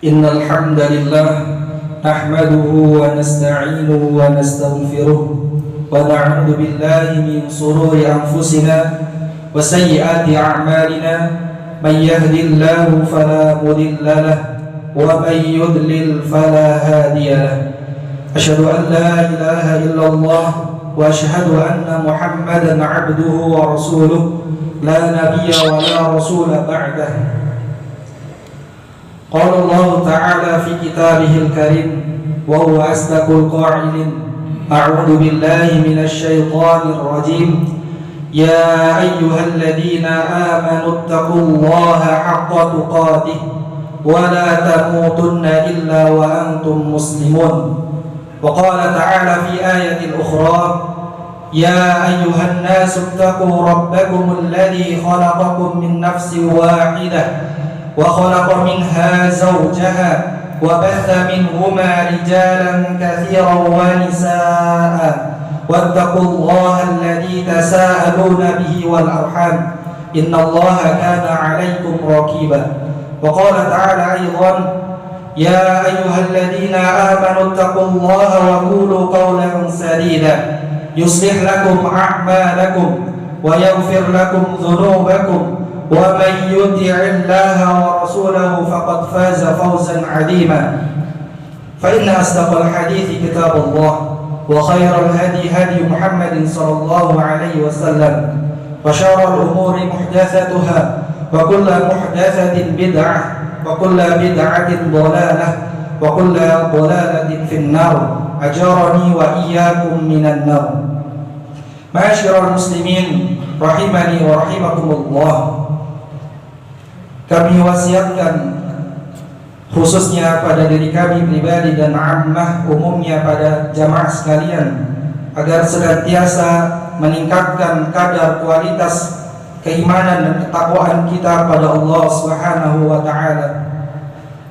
إن الحمد لله نحمده ونستعينه ونستغفره ونعوذ بالله من شرور أنفسنا وسيئات أعمالنا من يهد الله فلا مضل له ومن يضلل فلا هادي له أشهد أن لا إله إلا الله وأشهد أن محمدا عبده ورسوله لا نبي ولا رسول بعده. قال الله تعالى في كتابه الكريم وهو أصدق القائلين أعوذ بالله من الشيطان الرجيم يا أيها الذين آمنوا اتقوا الله حق تقاته ولا تموتن إلا وأنتم مسلمون. وقال تعالى في آية أخرى يا أيها الناس اتقوا ربكم الذي خلقكم من نفس واحدة وخلق منها زوجها وبث منهما رجالا كثيرا ونساء واتقوا الله الذي تساءلون به والأرحام إن الله كان عليكم رقيبا. وقال تعالى أيضا يا أيها الذين آمنوا اتقوا الله وقولوا قولا سديدا يصلح لكم أعمالكم ويغفر لكم ذنوبكم ومن يطع الله ورسوله فقد فاز فوزا عظيما. فإن أصدق الحديث كتاب الله وخير الهدي هدي محمد صلى الله عليه وسلم وشر الأمور محدثاتها وكل محدثة بدعة وكل بدعة ضلالة وكل ضلالة في النار أجرني وإياكم من النار. Ma'asyiral muslimin rahimani wa rahimakumullah. Kami wasiatkan khususnya pada diri kami pribadi dan ammah umumnya pada jamaah sekalian agar senantiasa meningkatkan kadar kualitas keimanan dan ketakwaan kita pada Allah Subhanahu wa taala.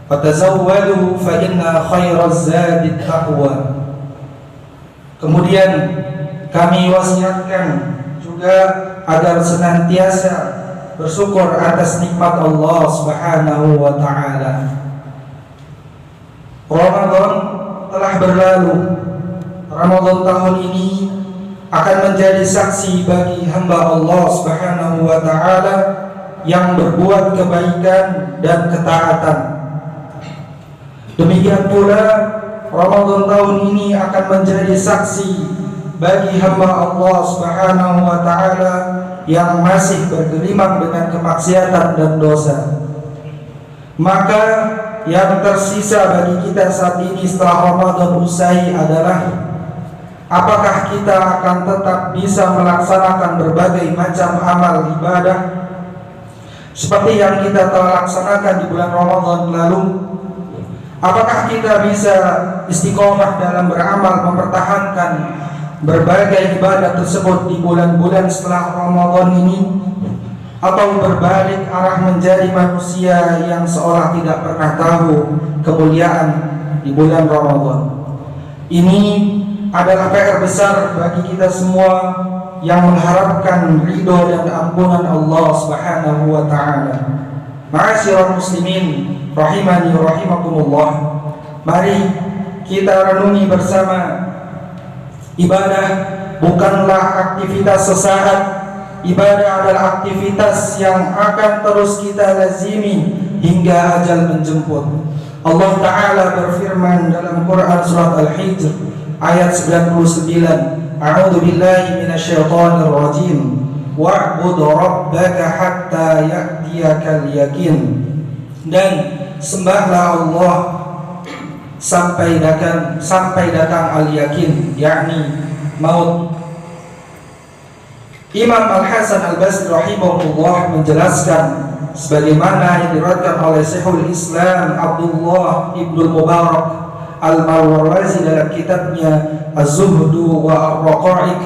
Fatazawwadu fa inna khairaz zadi taqwa. Kemudian kami wasiatkan juga agar senantiasa bersyukur atas nikmat Allah Subhanahu wa taala. Ramadan telah berlalu. Ramadan tahun ini akan menjadi saksi bagi hamba Allah Subhanahu wa taala yang berbuat kebaikan dan ketaatan. Demikian pula Ramadan tahun ini akan menjadi saksi bagi hamba Allah Subhanahu wa taala yang masih bergelimang dengan kemaksiatan dan dosa. Maka yang tersisa bagi kita saat ini setelah Ramadan usai adalah apakah kita akan tetap bisa melaksanakan berbagai macam amal ibadah seperti yang kita telah laksanakan di bulan Ramadan lalu? Apakah kita bisa istiqomah dalam beramal mempertahankan berbagai ibadah tersebut di bulan-bulan setelah Ramadan ini, atau berbalik arah menjadi manusia yang seolah tidak pernah tahu kemuliaan di bulan Ramadan? Ini adalah PR besar bagi kita semua yang mengharapkan ridho dan ampunan Allah Subhanahu wa taala. Ma'asyiral muslimin rahimani wa rahimakumullah. Mari kita renungi bersama, ibadah bukanlah aktivitas sesaat. Ibadah adalah aktivitas yang akan terus kita lazimi hingga ajal menjemput. Allah Ta'ala berfirman dalam Quran surat Al-Hijr ayat 99, A'udzu billahi minasyaitonir rajim, wa'bud rabbaka hatta ya'tiyakal yakin. Dan sembahlah Allah sampai datang al-yakin, yakni maut. Imam Al-Hasan Al-Basri rahimahullah menjelaskan sebagaimana yang diriwayatkan oleh Syekhul Islam Abdullah Ibnu Mubarak Al-Marwazi dalam kitabnya Az-Zuhdu wa Ar-Raqa'iq.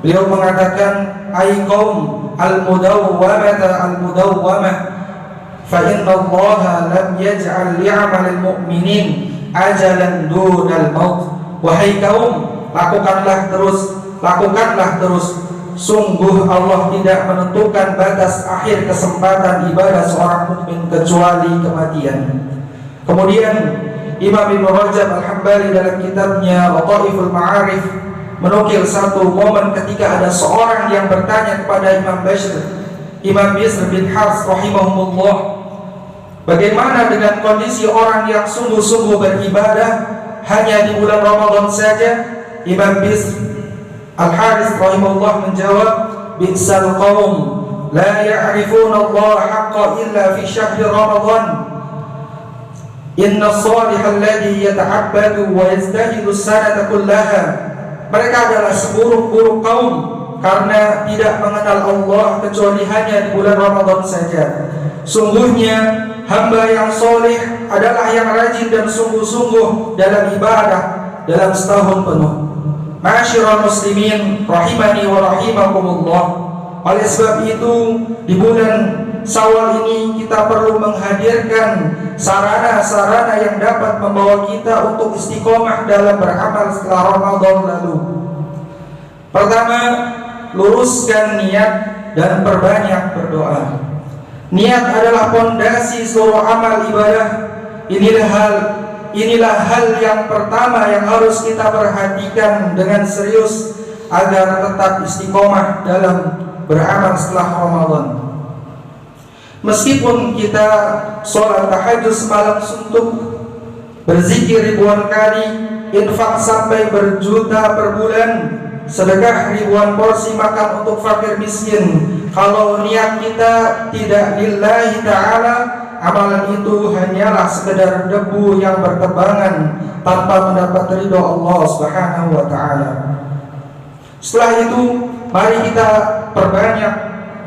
Beliau mengatakan, ay qaum al-mudawwamah fa inna Allah lam yaj'al li'amalil mu'minin ajalan dunal maut. Wahai kaum, lakukanlah terus sungguh Allah tidak menentukan batas akhir kesempatan ibadah seorang mukmin kecuali kematian. Kemudian Imam Ibnu Rajab Al-Hambali dalam kitabnya Lataiful Ma'arif menukil satu momen ketika ada seorang yang bertanya kepada Imam Bishr bin Hars rahimahumullah, bagaimana dengan kondisi orang yang sungguh-sungguh beribadah hanya di bulan Ramadan saja? Imam Bishr Al-Haris rahimahullah menjawab, bi'sal qaum la ya'rifuna Allah haqqa illa fi syahri Ramadan. Inna salihal ladhi yata'abbadu wa yazdahidu sanata kullaha. Mereka adalah seburuk-buruk kaum karena tidak mengenal Allah kecuali hanya di bulan Ramadan saja. Sungguhnya hamba yang soleh adalah yang rajin dan sungguh-sungguh dalam ibadah dalam setahun penuh. Ma'asyiral muslimin rahimani wa rahimakumullah. Oleh sebab itu di bulan Syawal ini kita perlu menghadirkan sarana-sarana yang dapat membawa kita untuk istiqomah dalam beramal setelah Ramadan lalu. Pertama, luruskan niat dan perbanyak berdoa. Niat adalah pondasi seluruh amal ibadah. Inilah hal yang pertama yang harus kita perhatikan dengan serius agar tetap istiqomah dalam beramal setelah Ramadan. Meskipun kita sholat tahajud semalam suntuk, berzikir ribuan kali, infak sampai berjuta per bulan, sedekah ribuan porsi makan untuk fakir miskin, kalau niat kita tidak lillahi ta'ala, amalan itu hanyalah sekedar debu yang bertebangan tanpa mendapat ridho Allah Subhanahu wa ta'ala. Setelah itu, mari kita perbanyak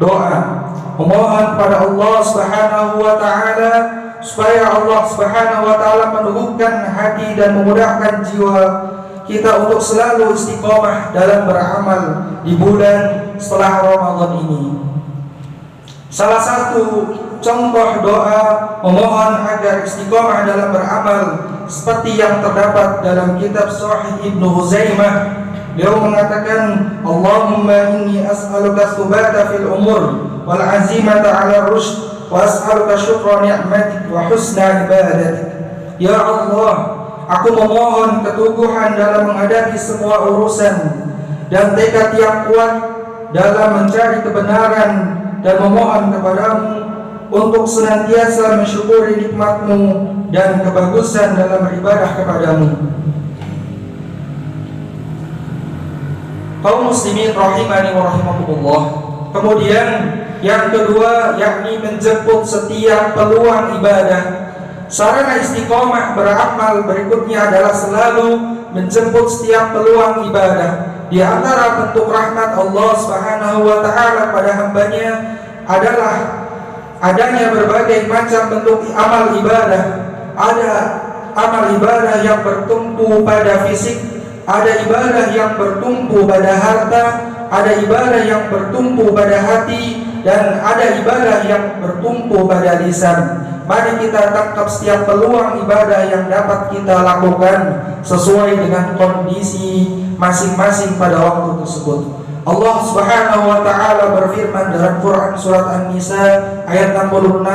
doa, memohon pada Allah Subhanahu wa ta'ala supaya Allah Subhanahu wa ta'ala meneguhkan hati dan memudahkan jiwa kita untuk selalu istiqomah dalam beramal di bulan setelah Ramadan ini. Salah satu contoh doa memohon agar istiqomah dalam beramal seperti yang terdapat dalam kitab Sahih Ibnu Huzaimah. Beliau mengatakan, Allahumma inni as'aluka tsubata fil umur wal azimata 'ala rushd wa as'aluka syukra ni'matik wa husna ibadatik. Ya Allah, aku memohon keteguhan dalam menghadapi semua urusan dan tekad yang kuat dalam mencari kebenaran, dan memohon kepadamu untuk senantiasa mensyukuri nikmat-Mu dan kebagusan dalam beribadah kepadamu. Kaum muslimin rahimani wa rahimakumullah. Kemudian yang kedua, yakni menjemput setiap peluang ibadah. Sarana istiqomah beramal berikutnya adalah selalu menjemput setiap peluang ibadah. Di antara bentuk rahmat Allah Subhanahu wa ta'ala pada hambanya adalah adanya berbagai macam bentuk amal ibadah. Ada amal ibadah yang bertumpu pada fisik, ada ibadah yang bertumpu pada harta, ada ibadah yang bertumpu pada hati, dan ada ibadah yang bertumpu pada lisan. Mari kita tangkap setiap peluang ibadah yang dapat kita lakukan sesuai dengan kondisi masing-masing pada waktu tersebut. Allah Subhanahu wa ta'ala berfirman dalam Quran surat An-Nisa ayat 66,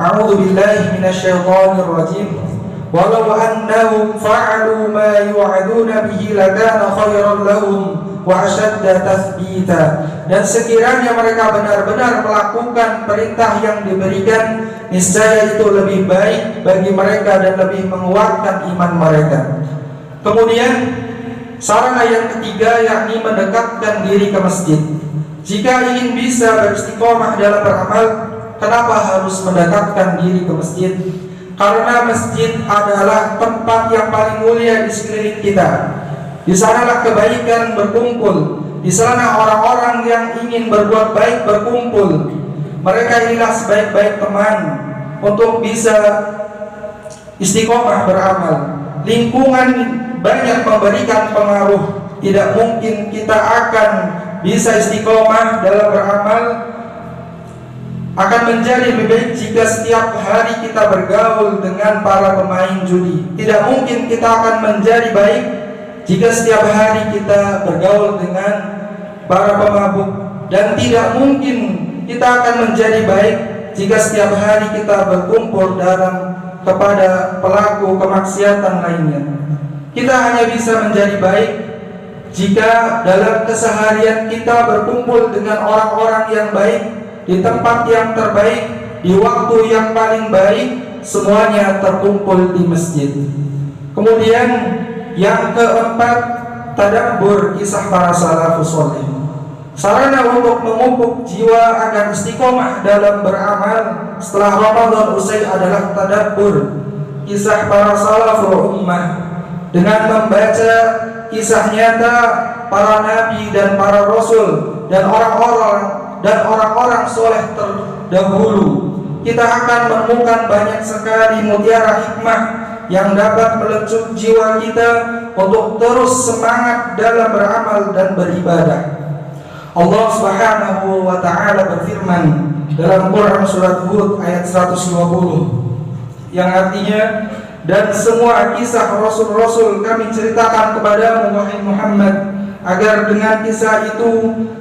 A'udzu billahi minasyaitonir rajim. Walau annahum fa'alu ma yu'aduna bihi lakana khairan lahum wa ashadda tathbita. Dan sekiranya mereka benar-benar melakukan perintah yang diberikan, niscaya itu lebih baik bagi mereka dan lebih menguatkan iman mereka. Kemudian sarana yang ketiga, yakni mendekatkan diri ke masjid. Jika ingin bisa beristiqomah dalam beramal, kenapa harus mendekatkan diri ke masjid? Karena masjid adalah tempat yang paling mulia di sekeliling kita. Di sanalah kebaikan berkumpul. Di sana orang-orang yang ingin berbuat baik berkumpul. Mereka inilah sebaik-baik teman untuk bisa istiqomah beramal. Lingkungan banyak memberikan pengaruh. Tidak mungkin kita akan bisa istiqomah dalam beramal, akan menjadi lebih baik jika setiap hari kita bergaul dengan para pemain judi. Tidak mungkin kita akan menjadi baik jika setiap hari kita bergaul dengan para pemabuk, dan tidak mungkin kita akan menjadi baik jika setiap hari kita berkumpul kepada pelaku kemaksiatan lainnya. Kita hanya bisa menjadi baik jika dalam keseharian kita berkumpul dengan orang-orang yang baik, di tempat yang terbaik, di waktu yang paling baik, semuanya terkumpul di masjid. Kemudian yang keempat, tadabbur kisah para salafus shalih. Sarana untuk memupuk jiwa agar istiqomah dalam beramal setelah Ramadan usai adalah tadabbur kisah para salaful ummah, dengan membaca kisah nyata para nabi dan para rasul dan orang-orang soleh terdahulu. Kita akan menemukan banyak sekali mutiara hikmah yang dapat melecut jiwa kita untuk terus semangat dalam beramal dan beribadah. Allah Subhanahu wa taala berfirman dalam Quran surat Hud ayat 120 yang artinya, dan semua kisah rasul-rasul kami ceritakan kepadamu wahai Muhammad, agar dengan kisah itu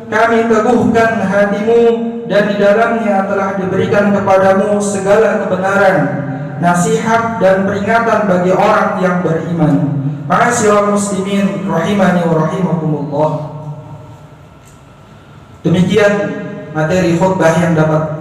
kami teguhkan hatimu, dan di dalamnya telah diberikan kepadamu segala kebenaran, nasihat dan peringatan bagi orang yang beriman. Ma'asyiral muslimin rahimani wa rahimakumullah. Demikian materi khutbah yang dapat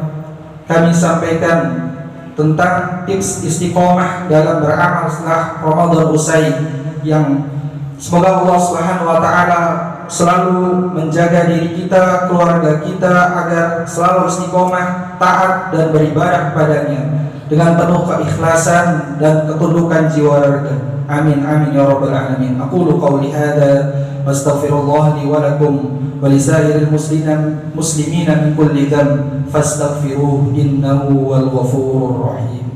kami sampaikan tentang tips istiqomah dalam beramal setelah Ramadan usai, yang semoga Allah Subhanahu wa taala selalu menjaga diri kita, keluarga kita agar selalu istiqomah, taat dan beribadah kepadanya dengan penuh keikhlasan dan ketundukan jiwa raga. Amin amin ya rabbal alamin. Aqulu qawli hadza wastaghfirullah li wa lakum wa lisairil muslimina min kulli dhanb fastaghfiruhu innahu wal ghafurur rahim.